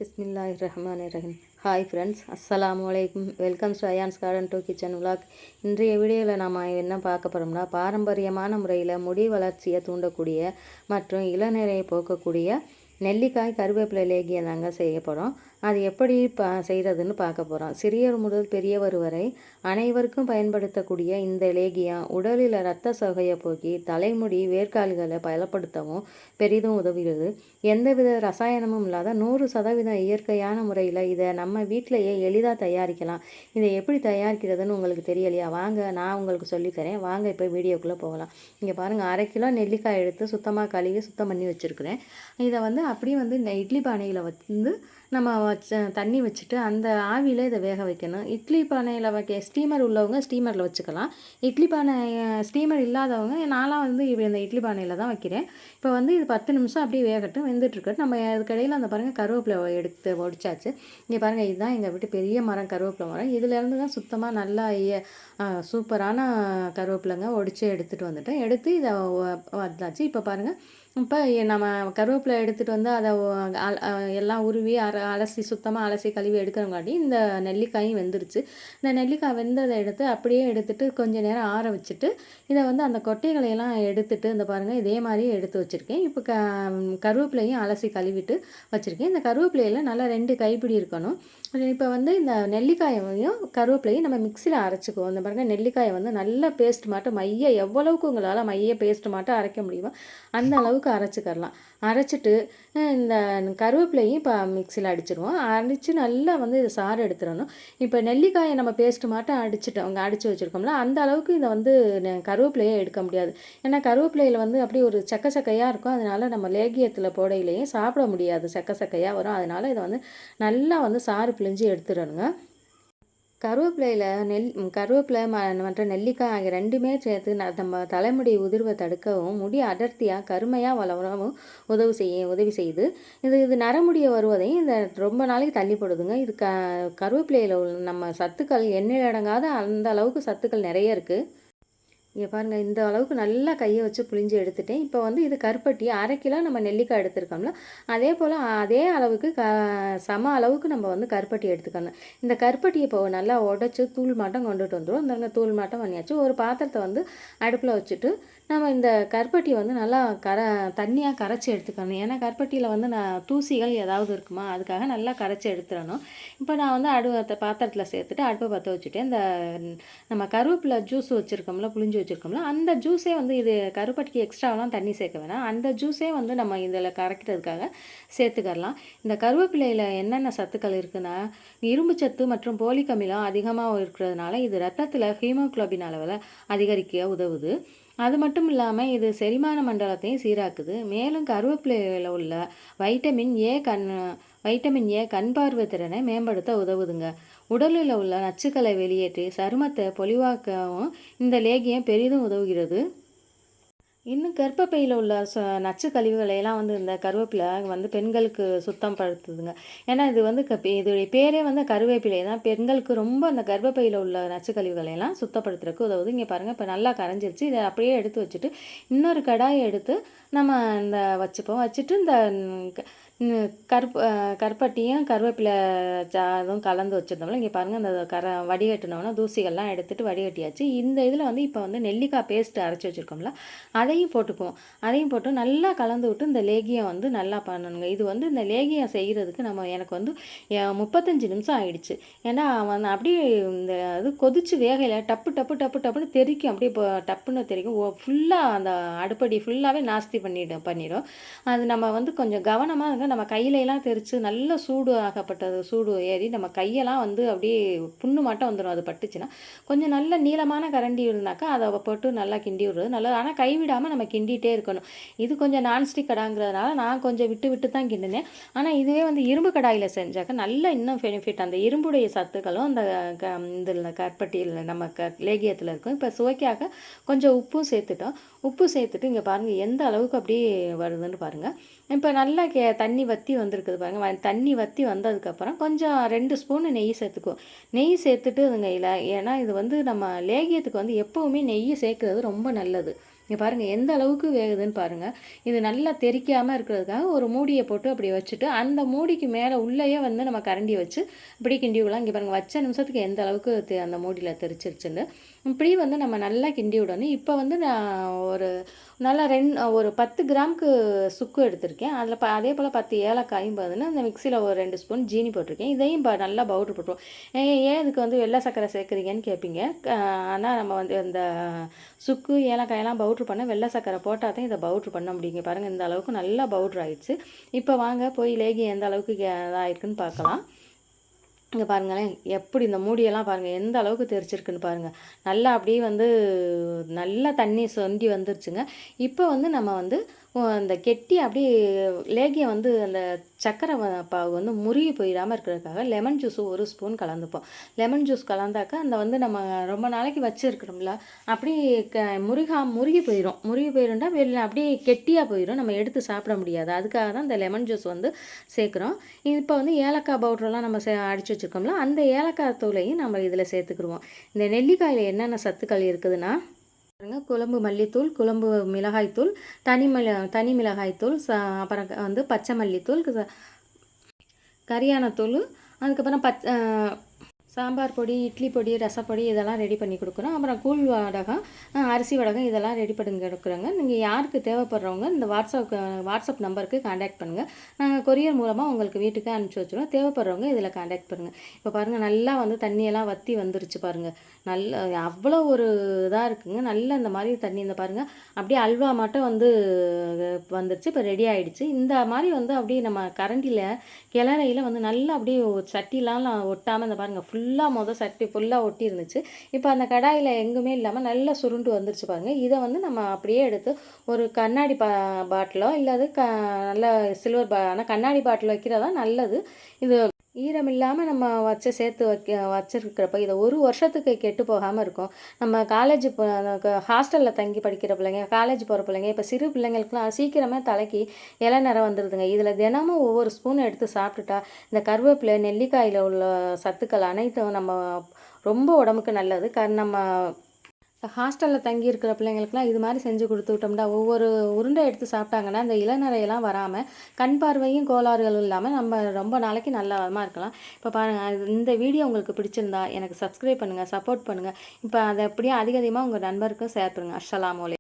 பிஸ்மில்லாஹிர்ரஹ்மானிர்ரஹீம். Hi friends, அஸ்ஸலாமு அலைக்கும். Welcome to ions garden to kitchen vlog. இன்றைய வீடியோவில் நாம் என்ன பார்க்க போகிறோம்னா, பாரம்பரியமான முறையில் முடி வளர்ச்சியை தூண்டக்கூடிய மற்றும் இளநரையை போக்கக்கூடிய நெல்லிக்காய் கருவேப்பிலை லேகியம் தாங்க செய்ய போகிறோம். அது எப்படி செய்கிறதுன்னு பார்க்க போகிறோம். சிறியவர் முதல் பெரியவர் வரை அனைவருக்கும் பயன்படுத்தக்கூடிய இந்த லேகியம் உடலில் இரத்த சோகையை போக்கி தலைமுடி வேர்க்கால்களை பலப்படுத்தவும் பெரிதும் உதவுகிறது. எந்தவித ரசாயனமும் இல்லாத 100% இயற்கையான முறையில் இதை நம்ம வீட்டிலையே எளிதாக தயாரிக்கலாம். இதை எப்படி தயாரிக்கிறதுன்னு உங்களுக்கு தெரியலையா? வாங்க, நான் உங்களுக்கு சொல்லித்தரேன். வாங்க இப்போ வீடியோக்குள்ளே போகலாம். இங்கே பாருங்கள், 1/2 கிலோ நெல்லிக்காய் எடுத்து சுத்தமாக கழுவி சுத்தம் பண்ணி வச்சுருக்கிறேன். இதை அப்படியே இட்லி பானையில் நம்ம தண்ணி வச்சுட்டு அந்த ஆவியில் இதை வேக வைக்கணும். இட்லி பானையில் ஸ்டீமர் உள்ளவங்க ஸ்டீமரில் வச்சுக்கலாம். இட்லி பானை ஸ்டீமர் இல்லாதவங்க நான்லாம் இந்த இட்லி பானையில் தான் வைக்கிறேன். இப்போ இது 10 நிமிஷம் அப்படியே வேகட்டும், வெந்துட்டுருக்கட்டும். நம்ம அதுக்கடையில் அந்த பாருங்கள் கருவேப்பிலை எடுத்து ஒடிச்சாச்சு. இங்கே பாருங்கள், இதுதான் எங்கள் வீட்டு பெரிய மரம், கருவேப்பிலை மரம். இதுலேருந்து தான் சுத்தமாக நல்லா சூப்பரான கருவேப்பிலைங்க ஒடிச்சு எடுத்துகிட்டு வந்துட்டேன். எடுத்து இதை வந்தாச்சு. இப்போ பாருங்கள், இப்போ நம்ம கருவேப்பிலை எடுத்துகிட்டு அதை எல்லாம் உருவி அலசி சுத்தமாக அலசி கழுவி எடுக்கிறங்காட்டி இந்த நெல்லிக்காயும் வெந்துருச்சு. இந்த நெல்லிக்காய் வெந்ததை எடுத்து அப்படியே எடுத்துகிட்டு கொஞ்சம் நேரம் ஆற வச்சுட்டு இதை அந்த கொட்டைகளையெல்லாம் எடுத்துட்டு இந்த பாருங்கள் இதே மாதிரி எடுத்து வச்சுருக்கேன். இப்போ கருவேப்பிலையும் அலசி கழுவிட்டு வச்சுருக்கேன். இந்த கருவேப்பிலையில் நல்லா 2 கைப்பிடி இருக்கணும். இப்போ இந்த நெல்லிக்காயையும் கருவேப்பிலையும் நம்ம மிக்சியில் அரைச்சிக்குவோம். இந்த பாருங்கள், நெல்லிக்காயை நல்லா பேஸ்ட் மாட்டம் எவ்வளவுக்கு உங்களால் பேஸ்ட் மாட்டம் அரைக்க முடியுமோ அந்த அளவுக்கு அரைச்சிக்கலாம். அரைச்சிட்டு இந்த கருவேப்பிலையும் இப்போ மிக்சியில் அடிச்சிடுவோம். அடித்து நல்லா இது சாறு எடுத்துடணும். இப்போ நெல்லிக்காயை நம்ம பேஸ்ட் மாட்டம் அடித்து வச்சுருக்கோம்ல, அந்த அளவுக்கு இதை கருவேப்பிலையே எடுக்க முடியாது. ஏன்னா கருவேப்பிலையில் அப்படியே ஒரு சக்கையாக இருக்கும். அதனால் நம்ம லேகியத்தில் போடையிலேயே சாப்பிட முடியாது, சக்கையாக வரும். அதனால் இதை நல்லா சாறு பிழிஞ்சு எடுத்துடணுங்க. கருவேப்பிலை மற்றும் நெல்லிக்காய் ஆகிய 2மே சேர்த்து நம்ம தலைமுடி உதிர்வை தடுக்கவும் முடி அடர்த்தியாக கருமையாக வளரவும் உதவி செய்யுது. இது நரமுடியை வருவதையும் இந்த ரொம்ப நாளைக்கு தள்ளி போடுதுங்க. இது கருவேப்பிலையில் நம்ம சத்துக்கள் எண்ணெயில் அடங்காத அந்த அளவுக்கு சத்துக்கள் நிறைய இருக்குது. இங்கே பாருங்கள், இந்த அளவுக்கு நல்லா கையை வச்சு புழிஞ்சு எடுத்துட்டேன். இப்போ இது கருப்பட்டி 1/2 கிலோ நம்ம நெல்லிக்காய் எடுத்துருக்கோம்ல, அதே போல் அதே அளவுக்கு சம அளவுக்கு நம்ம கருப்பட்டி எடுத்துக்கணும். இந்த கருப்பட்டியை இப்போ நல்லா உடச்சி தூள் மாட்டம் கொண்டுட்டு வந்துடும். இந்த தூள் மாட்டம் பண்ணியாச்சு. ஒரு பாத்திரத்தை அடுப்பில் வச்சுட்டு நம்ம இந்த கருப்பட்டியை நல்லா தண்ணியாக கரைச்சி எடுத்துக்கணும். ஏன்னா கருப்பட்டியில் நான் தூசிகள் ஏதாவது இருக்குமா, அதுக்காக நல்லா கரைச்சி எடுத்துடணும். இப்போ நான் பாத்திரத்தில் சேர்த்துட்டு அடுப்பை பற்ற வச்சுட்டேன். இந்த நம்ம கருவேப்பிலை ஜூஸ் வச்சுருக்கோம்ல, புளிஞ்சு வச்சுருக்கோம்ல, அந்த ஜூஸே இது கருப்பட்டிக்கு எக்ஸ்ட்ராவெலாம் தண்ணி சேர்க்க வேணாம். அந்த ஜூஸே நம்ம இதில் கரைக்கிறதுக்காக சேர்த்துக்கலாம். இந்த கருவேப்பிலையில் என்னென்ன சத்துக்கள் இருக்குன்னா, இரும்பு சத்து மற்றும் போலிக் அமிலம் அதிகமாக இருக்கிறதுனால இது ரத்தத்தில் ஹீமோகுளோபின் அளவில் அதிகரிக்க உதவுது. அது மட்டும் இல்லாமல் இது செரிமான மண்டலத்தையும் சீராக்குது. மேலும் கருவேப்பிலையில் உள்ள வைட்டமின் ஏ கண் பார்வை திறனை மேம்படுத்த உதவுதுங்க. உடலில் உள்ள நச்சுக்களை வெளியேற்றி சருமத்தை பொலிவாக்கவும் இந்த லேகியம் பெரிதும் உதவுகிறது. இன்னும் கர்ப்பப்பையில் உள்ள நச்சு கழிவுகளையெல்லாம் இந்த கருவேப்பிலை பெண்களுக்கு சுத்தம் படுத்துதுங்க. ஏன்னா இது இதோடைய பேரே கருவேப்பிலை தான். பெண்களுக்கு ரொம்ப அந்த கர்ப்பப்பையில் உள்ள நச்சு கழிவுகளையெல்லாம் சுத்தப்படுத்துறதுக்கு உதவுது. இங்கே பாருங்கள், இப்போ நல்லா கரைஞ்சிருச்சு. இதை அப்படியே எடுத்து வச்சுட்டு இன்னொரு கடாயை எடுத்து நம்ம வச்சுட்டு இந்த கருப்பட்டியும் கருவேப்பிலை அதுவும் கலந்து வச்சுருந்தோம்ல, இங்கே பாருங்கள், அந்த வடிகட்டினோன்னா தூசிகள்லாம் எடுத்துகிட்டு வடிகட்டியாச்சு. இந்த இதில் இப்போ நெல்லிக்காய் பேஸ்ட்டு அரைச்சி வச்சுருக்கோம்ல, அதையும் போட்டுக்குவோம். அதையும் போட்டு நல்லா கலந்து விட்டு இந்த லேகியம் நல்லா பண்ணணுங்க. இது இந்த லேகியம் செய்கிறதுக்கு எனக்கு 35 நிமிஷம் ஆயிடுச்சு. ஏன்னா அப்படியே இந்த இது கொதிச்சு வேகையில் டப்பு டப்பு டப்பு டப்புன்னு தெறிக்கும். அப்படியே இப்போ டப்புன்னு தெறிக்கும். ஃபுல்லாக அந்த அடுப்படி ஃபுல்லாகவே நாஸ்தி பண்ணிடும். அது நம்ம கொஞ்சம் கவனமாக நம்ம கையிலெல்லாம் தெரித்து நல்ல சூடு ஏறி நம்ம கையெல்லாம் அப்படியே புண்ணு மாட்டம் வந்துடும். அது பட்டுச்சுன்னா கொஞ்சம் நல்ல நீளமான கரண்டி இருந்தாக்கா அதை போட்டு நல்லா கிண்டி விடுறது நல்லது. ஆனால் கைவிடாமல் நம்ம கிண்டிகிட்டே இருக்கணும். இது கொஞ்சம் நான்ஸ்டிக் கடாங்கிறதுனால நான் கொஞ்சம் விட்டு தான் கிண்டினேன். ஆனால் இதுவே இரும்பு கடாயில் செஞ்சாக்க நல்லா இன்னும் பெனிஃபிட். அந்த இரும்புடைய சத்துக்களும் அந்த இதில் கருப்பட்டியில் நம்ம லேகியத்தில் இருக்கும். இப்போ சுவைக்காக கொஞ்சம் உப்பும் சேர்த்துட்டோம். உப்பு சேர்த்துட்டு இங்கே பாருங்கள் எந்த அளவுக்கு அப்படியே வருதுன்னு பாருங்கள். இப்போ நல்லா தண்ணி வற்றி வந்திருக்குது பாருங்கள். தண்ணி வற்றி வந்ததுக்கப்புறம் கொஞ்சம் 2 ஸ்பூன் நெய் சேர்த்துக்குவோம். நெய் சேர்த்துட்டு இல்லை, ஏன்னா இது நம்ம லேகியத்துக்கு எப்போவுமே நெய் சேர்க்குறது ரொம்ப நல்லது. இங்கே பாருங்கள் எந்த அளவுக்கு வேகுதுன்னு பாருங்கள். இது நல்லா தெறிக்காமல் இருக்கிறதுக்காக ஒரு மூடியை போட்டு அப்படி வச்சுட்டு அந்த மூடிக்கு மேலே உள்ளேயே வந்து நம்ம கரண்டி வச்சு இப்படி கிண்டி விடலாம். இங்கே பாருங்கள் வச்ச நிமிஷத்துக்கு எந்த அளவுக்கு அந்த மூடியில் தெரிச்சிருச்சுன்னு இப்படி வந்து நம்ம நல்லா கிண்டி விடணும். இப்போ வந்து நான் நல்லா ஒரு 10 கிராமுக்கு சுக்கு எடுத்திருக்கேன். அதில் அதே போல் 10 ஏலக்காயும் பார்த்தீங்கன்னா அந்த மிக்சியில் ஒரு 2 ஸ்பூன் ஜீனி போட்டிருக்கேன். இதையும் நல்லா பவுட்ரு போட்டுருவோம். ஏன் இதுக்கு வந்து வெள்ளை சர்க்கரை சேர்க்குறீங்கன்னு கேட்பீங்க. ஆனால் நம்ம வந்து இந்த சுக்கு ஏலக்காயெல்லாம் பவுட்ரு பண்ண வெள்ளை சர்க்கரை போட்டால் தான் இதை பவுட்ரு பண்ண முடியுங்க. பாருங்கள் இந்த அளவுக்கு நல்லா பவுட்ரு ஆயிடுச்சு. இப்போ வாங்க போய் லேகி எந்த அளவுக்கு இதாகிருக்குன்னு பார்க்கலாம். இங்கே பாருங்களேன் எப்படி இந்த மூடியெல்லாம் பாருங்கள் எந்த அளவுக்கு தெரிச்சிருக்குன்னு பாருங்கள். நல்லா அப்படியே வந்து நல்லா தண்ணி சொண்டி வந்துருச்சுங்க. இப்போ வந்து நம்ம வந்து அந்த கெட்டி அப்படியே லேகியம் வந்து அந்த சக்கரை பாகு வந்து முருகி போயிடாமல் இருக்கிறதுக்காக லெமன் ஜூஸு 1 ஸ்பூன் கலந்துப்போம். லெமன் ஜூஸ் கலந்தாக்கா அந்த வந்து நம்ம ரொம்ப நாளைக்கு வச்சுருக்கிறோம்ல அப்படி முருகி போயிடும்டா வெளில அப்படியே கெட்டியாக போயிடும், நம்ம எடுத்து சாப்பிட முடியாது. அதுக்காக தான் இந்த லெமன் ஜூஸ் வந்து சேர்க்குறோம். இப்போ வந்து ஏலக்காய் பவுட்ரெல்லாம் நம்ம அடித்து வச்சுருக்கோம்ல அந்த ஏலக்காய் தூளையும் நம்ம இதில் சேர்த்துக்குருவோம். இந்த நெல்லிக்காயில் என்னென்ன சத்துக்கள் இருக்குதுன்னா குழம்பு மல்லித்தூள், குழம்பு மிளகாய்த்தூள், தனி மிளகாய்த்தூள், அப்புறம் வந்து பச்சை மல்லித்தூள், கரியானத்தூள், அதுக்கப்புறம் சாம்பார் பொடி, இட்லி பொடி, ரசப்பொடி இதெல்லாம் ரெடி பண்ணி கொடுக்குறோம். அப்புறம் கூழ் வடகம், அரிசி வடகம் இதெல்லாம் ரெடி பண்ணி கொடுக்குறோங்க. நீங்கள் யாருக்கு தேவைப்படுறவங்க இந்த வாட்ஸ்அப் நம்பருக்கு கான்டாக்ட் பண்ணுங்கள். நாங்கள் கொரியர் மூலமாக உங்களுக்கு வீட்டுக்கு அனுப்பிச்சி வச்சுருவோம். தேவைப்படுறவங்க இதில் கான்டாக்ட் பண்ணுங்கள். இப்போ பாருங்கள் நல்லா வந்து தண்ணியெல்லாம் வற்றி வந்துருச்சு பாருங்கள். நல்ல அவ்வளோ ஒரு இதாக இருக்குங்க. நல்லா இந்த மாதிரி தண்ணி இந்த பாருங்கள் அப்படியே அல்வா மட்டும் வந்து வந்துருச்சு. இப்போ ரெடி ஆகிடுச்சு. இந்த மாதிரி வந்து அப்படியே நம்ம கரண்டியில் கிளறையில் வந்து நல்லா அப்படியே சட்டிலாம் ஒட்டாமல் இந்த பாருங்கள் ஃபுல்லாக சட்டி ஃபுல்லாக ஒட்டி இருந்துச்சு. இப்போ அந்த கடாயில் எங்குமே இல்லாமல் நல்லா சுருண்டு வந்துருச்சு பாருங்கள். இதை வந்து நம்ம அப்படியே எடுத்து ஒரு கண்ணாடி பாட்டிலோ இல்லாது நல்ல சில்வர் ஆனால் கண்ணாடி பாட்டில் வைக்கிறதா நல்லது. இது ஈரம் இல்லாமல் நம்ம சேர்த்து வச்சுருக்கிறப்ப இதை 1 வருஷத்துக்கு கெட்டு போகாமல் இருக்கும். நம்ம காலேஜ் ஹாஸ்டலில் தங்கி படிக்கிற பிள்ளைங்க, காலேஜ் போகிற பிள்ளைங்க, இப்போ சிறு பிள்ளைங்களுக்குலாம் சீக்கிரமே தலைக்கு இலை நிறம் வந்துடுதுங்க. இதில் தினமும் ஒவ்வொரு ஸ்பூன் எடுத்து சாப்பிட்டுட்டா இந்த கருவேப்பிலை, நெல்லிக்காயில் உள்ள சத்துக்கள் அனைத்தும் நம்ம ரொம்ப உடம்புக்கு நல்லது. நம்ம ஹாஸ்டலில் தங்கி இருக்கிற பிள்ளைங்களுக்குலாம் இது மாதிரி செஞ்சு கொடுத்து விட்டோம்னா ஒவ்வொரு உருண்டை எடுத்து சாப்பிட்டாங்கன்னா இந்த இளநரையெல்லாம் வராமல் கண் பார்வையும் கோளாறுகளும் இல்லாமல் நம்ம ரொம்ப நாளைக்கு நல்லமாக இருக்கலாம். இப்போ பாருங்கள் இந்த வீடியோ உங்களுக்கு பிடிச்சிருந்தா எனக்கு சப்ஸ்கிரைப் பண்ணுங்கள், சப்போர்ட் பண்ணுங்கள். இப்போ அதை அப்படியே அதிகமாக உங்கள் நண்பருக்கும் ஷேர் பண்ணுங்கள். அஸ்ஸலாமு அலைக்கும்.